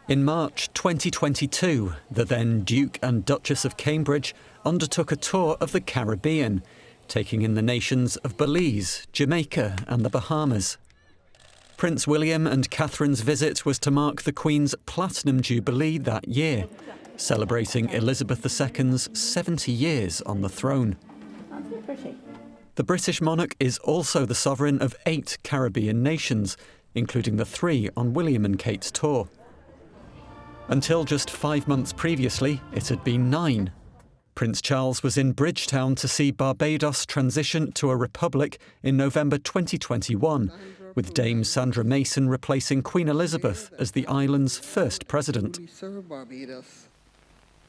In March 2022, the then Duke and Duchess of Cambridge undertook a tour of the Caribbean, taking in the nations of Belize, Jamaica and the Bahamas. Prince William and Catherine's visit was to mark the Queen's Platinum Jubilee that year, celebrating Elizabeth II's 70 years on the throne. The British Monarch is also the sovereign of 8 Caribbean nations, including the 3 on William and Kate's tour. Until just 5 months previously, it had been 9. Prince Charles was in Bridgetown to see Barbados transition to a republic in November 2021, with Dame Sandra Mason replacing Queen Elizabeth as the island's first president.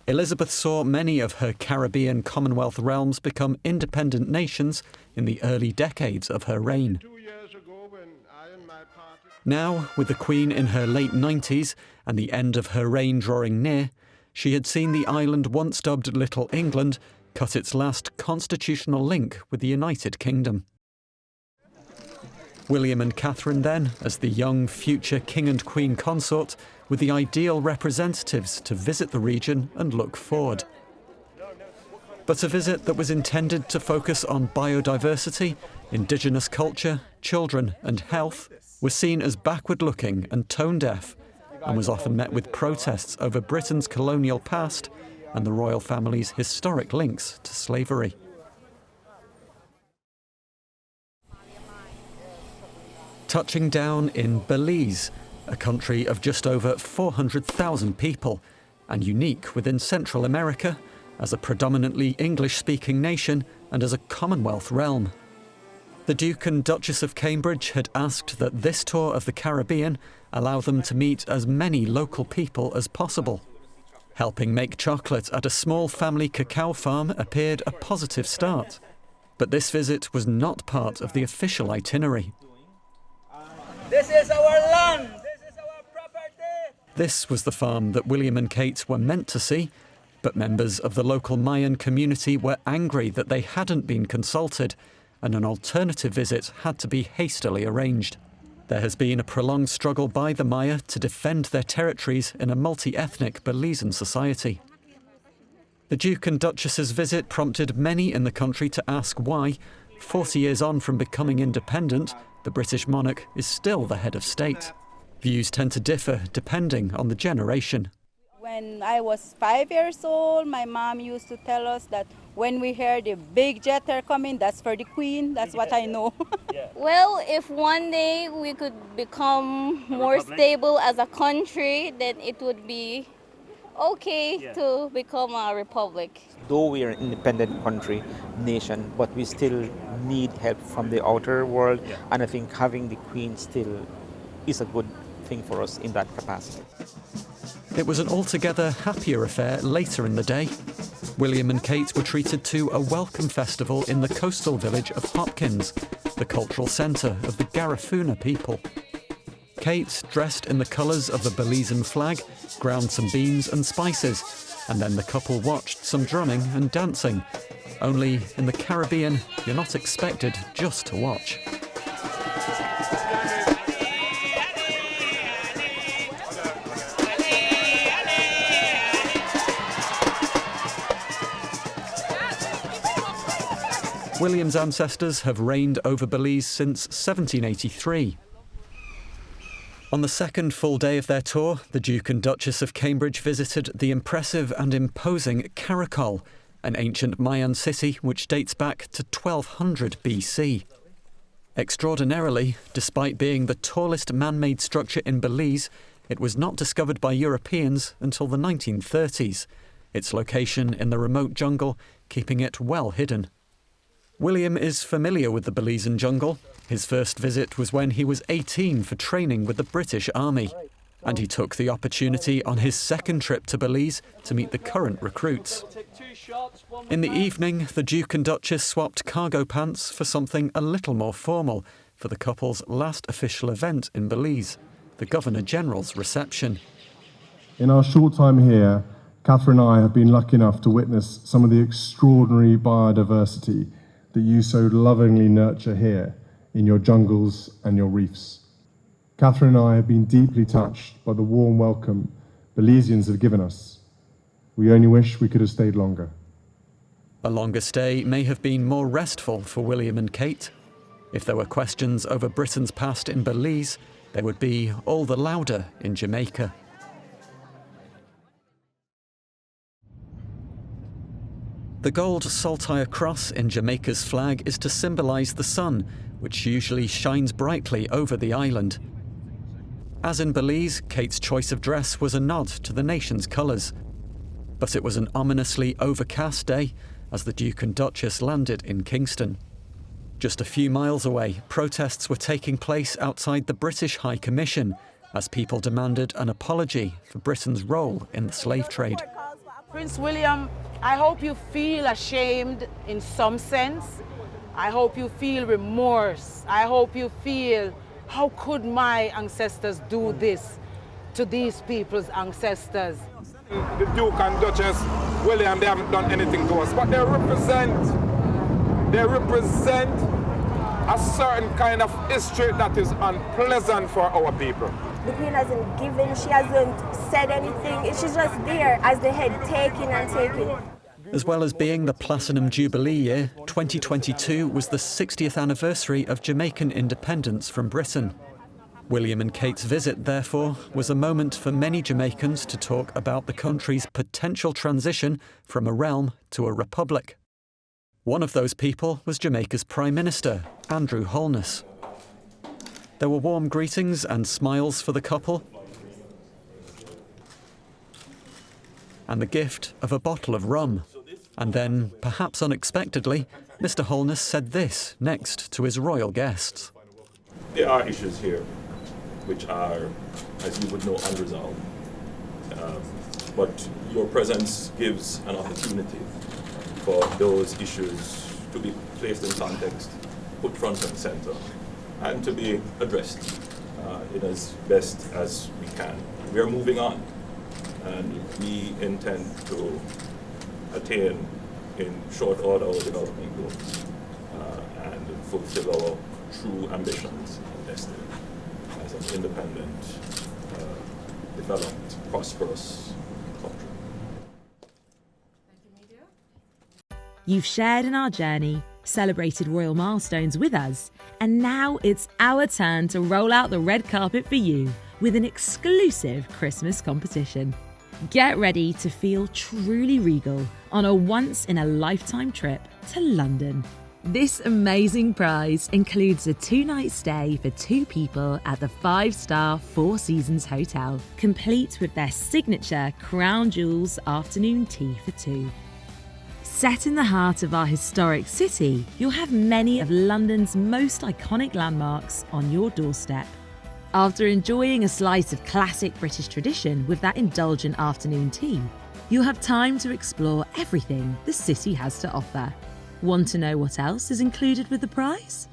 Elizabeth saw many of her Caribbean Commonwealth realms become independent nations in the early decades of her reign. Now, with the Queen in her late 90s and the end of her reign drawing near, she had seen the island once dubbed Little England cut its last constitutional link with the United Kingdom. William and Catherine then, as the young future King and Queen consort, were the ideal representatives to visit the region and look forward. But a visit that was intended to focus on biodiversity, indigenous culture, children and health was seen as backward-looking and tone-deaf, and was often met with protests over Britain's colonial past and the royal family's historic links to slavery. Touching down in Belize, a country of just over 400,000 people, and unique within Central America, as a predominantly English-speaking nation and as a Commonwealth realm. The Duke and Duchess of Cambridge had asked that this tour of the Caribbean allow them to meet as many local people as possible. Helping make chocolate at a small family cacao farm appeared a positive start. But this visit was not part of the official itinerary. This is our land! This is our property! This was the farm that William and Kate were meant to see, but members of the local Mayan community were angry that they hadn't been consulted, and an alternative visit had to be hastily arranged. There has been a prolonged struggle by the Maya to defend their territories in a multi-ethnic Belizean society. The Duke and Duchess's visit prompted many in the country to ask why, 40 years on from becoming independent, the British monarch is still the head of state. Views tend to differ depending on the generation. When I was 5 years old, my mom used to tell us that when we hear the big jet are coming, that's for the Queen. That's what I know. Well, if one day we could become more stable as a country, then it would be okay to become a republic. Though we are an independent country, nation, but we still need help from the outer world, and I think having the Queen still is a good thing for us in that capacity. It was an altogether happier affair later in the day. William and Kate were treated to a welcome festival in the coastal village of Hopkins, the cultural centre of the Garifuna people. Kate, dressed in the colours of the Belizean flag, ground some beans and spices, and then the couple watched some drumming and dancing. Only in the Caribbean, you're not expected just to watch. William's ancestors have reigned over Belize since 1783. On the second full day of their tour, the Duke and Duchess of Cambridge visited the impressive and imposing Caracol, an ancient Mayan city which dates back to 1200 BC. Extraordinarily, despite being the tallest man-made structure in Belize, it was not discovered by Europeans until the 1930s, its location in the remote jungle keeping it well hidden. William is familiar with the Belizean jungle. His first visit was when he was 18 for training with the British Army, and he took the opportunity on his second trip to Belize to meet the current recruits. In the evening, the Duke and Duchess swapped cargo pants for something a little more formal for the couple's last official event in Belize, the Governor-General's reception. In our short time here, Catherine and I have been lucky enough to witness some of the extraordinary biodiversity that you so lovingly nurture here in your jungles and your reefs. Catherine and I have been deeply touched by the warm welcome Belizeans have given us. We only wish we could have stayed longer. A longer stay may have been more restful for William and Kate. If there were questions over Britain's past in Belize, they would be all the louder in Jamaica. The gold saltire cross in Jamaica's flag is to symbolise the sun, which usually shines brightly over the island. As in Belize, Kate's choice of dress was a nod to the nation's colours. But it was an ominously overcast day as the Duke and Duchess landed in Kingston. Just a few miles away, protests were taking place outside the British High Commission as people demanded an apology for Britain's role in the slave trade. Prince William, I hope you feel ashamed in some sense. I hope you feel remorse. I hope you feel, how could my ancestors do this to these people's ancestors? The Duke and Duchess, William, they haven't done anything to us, but they represent a certain kind of history that is unpleasant for our people. The Queen hasn't given, she hasn't said anything. She's just there as the head, taking and taking. As well as being the Platinum Jubilee year, 2022 was the 60th anniversary of Jamaican independence from Britain. William and Kate's visit, therefore, was a moment for many Jamaicans to talk about the country's potential transition from a realm to a republic. One of those people was Jamaica's Prime Minister, Andrew Holness. There were warm greetings and smiles for the couple, and the gift of a bottle of rum. And then, perhaps unexpectedly, Mr. Holness said this next to his royal guests. There are issues here which are, as you would know, unresolved. But your presence gives an opportunity for those issues to be placed in context, put front and center, and to be addressed in as best as we can. We are moving on, and we intend to attain in short order our development goals and fulfill our true ambitions and destiny as an independent, developed, prosperous country. You've shared in our journey, celebrated royal milestones with us, and now it's our turn to roll out the red carpet for you with an exclusive Christmas competition. Get ready to feel truly regal on a once-in-a-lifetime trip to London. This amazing prize includes a 2-night stay for 2 people at the 5-star Four Seasons Hotel, complete with their signature Crown Jewels afternoon tea for 2. Set in the heart of our historic city, you'll have many of London's most iconic landmarks on your doorstep. After enjoying a slice of classic British tradition with that indulgent afternoon tea, you'll have time to explore everything the city has to offer. Want to know what else is included with the prize?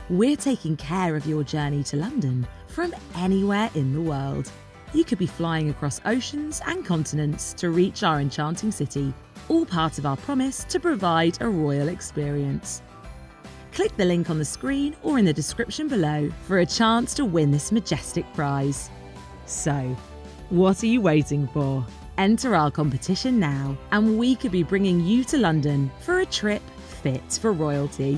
We're taking care of your journey to London from anywhere in the world. You could be flying across oceans and continents to reach our enchanting city, all part of our promise to provide a royal experience. Click the link on the screen or in the description below for a chance to win this majestic prize. So, what are you waiting for? Enter our competition now, and we could be bringing you to London for a trip fit for royalty.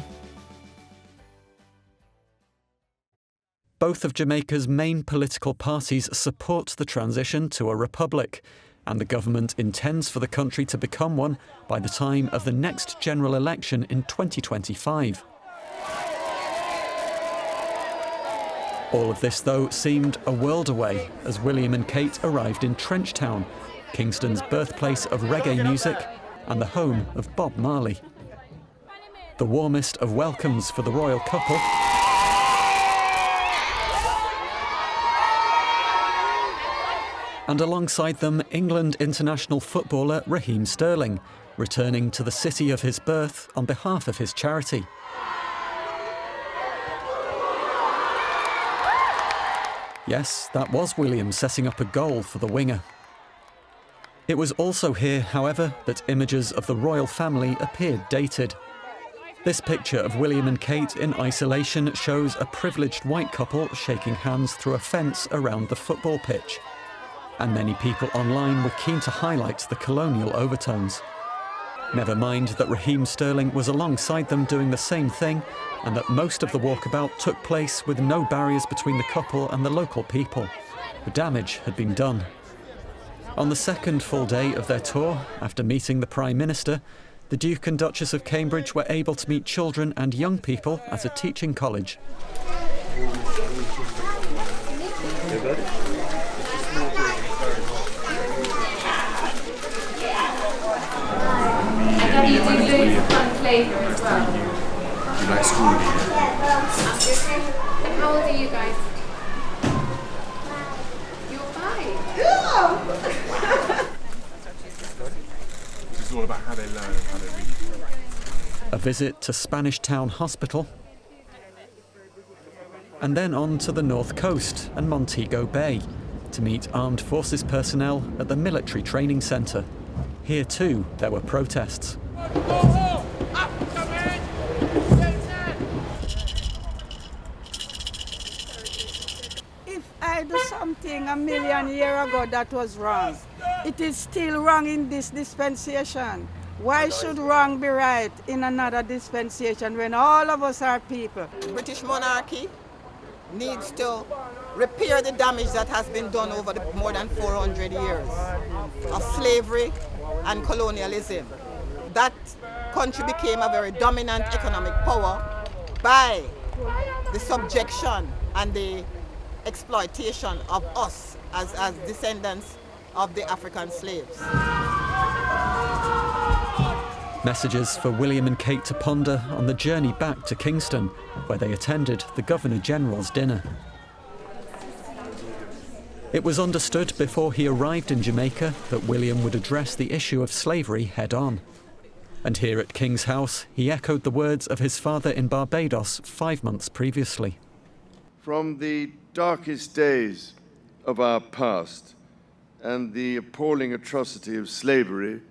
Both of Jamaica's main political parties support the transition to a republic, and the government intends for the country to become one by the time of the next general election in 2025. All of this, though, seemed a world away as William and Kate arrived in Trenchtown, Kingston's birthplace of reggae music and the home of Bob Marley. The warmest of welcomes for the royal couple, and alongside them, England international footballer Raheem Sterling, returning to the city of his birth on behalf of his charity. Yes, that was William setting up a goal for the winger. It was also here, however, that images of the royal family appeared dated. This picture of William and Kate in isolation shows a privileged white couple shaking hands through a fence around the football pitch. And many people online were keen to highlight the colonial overtones. Never mind that Raheem Sterling was alongside them doing the same thing, and that most of the walkabout took place with no barriers between the couple and the local people. The damage had been done. On the second full day of their tour, after meeting the Prime Minister, the Duke and Duchess of Cambridge were able to meet children and young people at a teaching college. And you do loads of fun flavour as well. You like school? And how old are you guys? You're 5. It's all about how they learn and how they read. A visit to Spanish Town Hospital, and then on to the North Coast and Montego Bay to meet armed forces personnel at the military training centre. Here too, there were protests. If I do something 1,000,000 years ago that was wrong, it is still wrong in this dispensation. Why should wrong be right in another dispensation when all of us are people? British monarchy needs to repair the damage that has been done over the more than 400 years of slavery and colonialism. That country became a very dominant economic power by the subjection and the exploitation of us as descendants of the African slaves. Messages for William and Kate to ponder on the journey back to Kingston, where they attended the Governor-General's dinner. It was understood before he arrived in Jamaica that William would address the issue of slavery head-on. And here at King's House, he echoed the words of his father in Barbados 5 months previously. From the darkest days of our past and the appalling atrocity of slavery,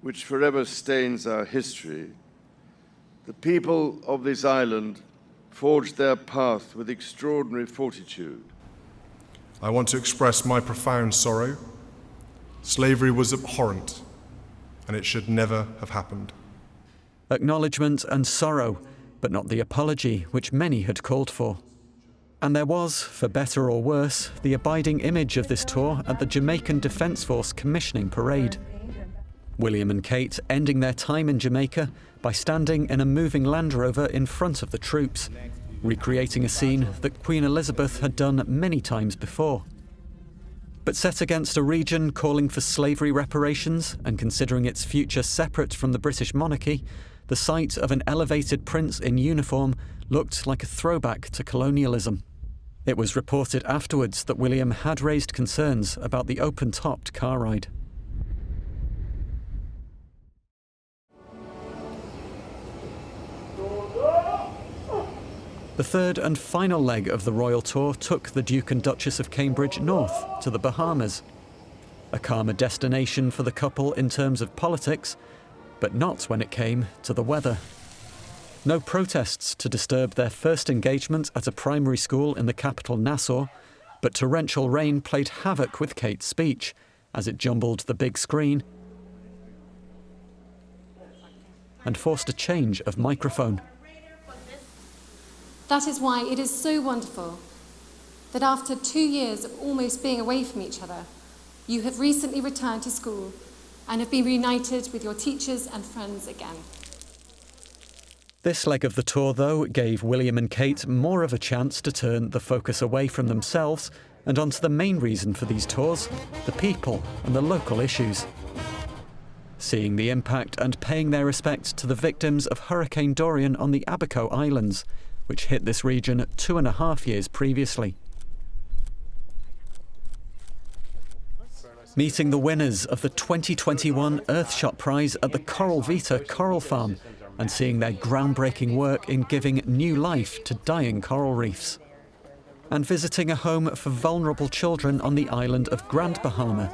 which forever stains our history, the people of this island forged their path with extraordinary fortitude. I want to express my profound sorrow. Slavery was abhorrent, and it should never have happened. Acknowledgement and sorrow, but not the apology which many had called for. And there was, for better or worse, the abiding image of this tour at the Jamaican Defence Force commissioning parade. William and Kate ending their time in Jamaica by standing in a moving Land Rover in front of the troops, recreating a scene that Queen Elizabeth had done many times before. But set against a region calling for slavery reparations and considering its future separate from the British monarchy, the sight of an elevated prince in uniform looked like a throwback to colonialism. It was reported afterwards that William had raised concerns about the open-topped car ride. The third and final leg of the royal tour took the Duke and Duchess of Cambridge north to the Bahamas. A calmer destination for the couple in terms of politics, but not when it came to the weather. No protests to disturb their first engagement at a primary school in the capital Nassau, but torrential rain played havoc with Kate's speech as it jumbled the big screen and forced a change of microphone. That is why it is so wonderful that after 2 years of almost being away from each other, you have recently returned to school and have been reunited with your teachers and friends again. This leg of the tour, though, gave William and Kate more of a chance to turn the focus away from themselves and onto the main reason for these tours, the people and the local issues. Seeing the impact and paying their respects to the victims of Hurricane Dorian on the Abaco Islands, which hit this region 2.5 years previously. Meeting the winners of the 2021 Earthshot Prize at the Coral Vita Coral Farm and seeing their groundbreaking work in giving new life to dying coral reefs. And visiting a home for vulnerable children on the island of Grand Bahama,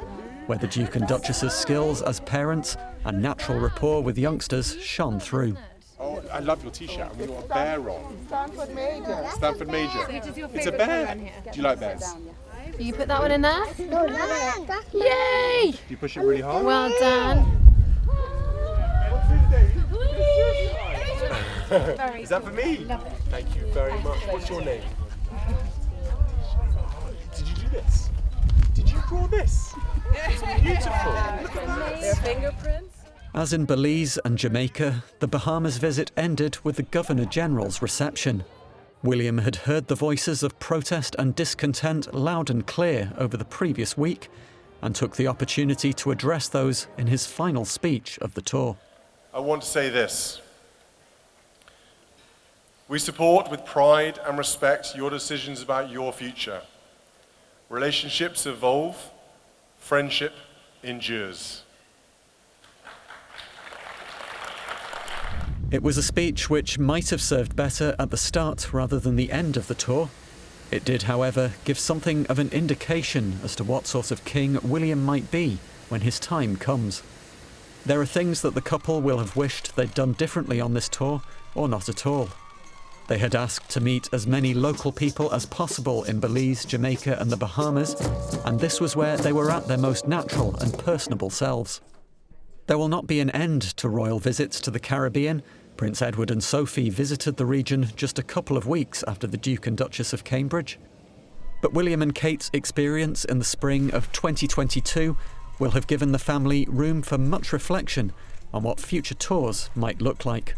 where the Duke and Duchess's skills as parents and natural rapport with youngsters shone through. Oh, I love your t-shirt. And we've got a bear on. Stanford Major. Stanford Major. It's a bear. Do you like bears? You put that one in there? No, that's Yay! You push it really hard? Well done. Is that for me? Thank you very much. What's your name? Did you do this? Did you draw this? It's beautiful. Look at that. Their fingerprints. As in Belize and Jamaica, the Bahamas visit ended with the Governor-General's reception. William had heard the voices of protest and discontent loud and clear over the previous week and took the opportunity to address those in his final speech of the tour. I want to say this. We support with pride and respect your decisions about your future. Relationships evolve, friendship endures. It was a speech which might have served better at the start rather than the end of the tour. It did, however, give something of an indication as to what sort of king William might be when his time comes. There are things that the couple will have wished they'd done differently on this tour, or not at all. They had asked to meet as many local people as possible in Belize, Jamaica and the Bahamas, and this was where they were at their most natural and personable selves. There will not be an end to royal visits to the Caribbean. Prince Edward and Sophie visited the region just a couple of weeks after the Duke and Duchess of Cambridge. But William and Kate's experience in the spring of 2022 will have given the family room for much reflection on what future tours might look like.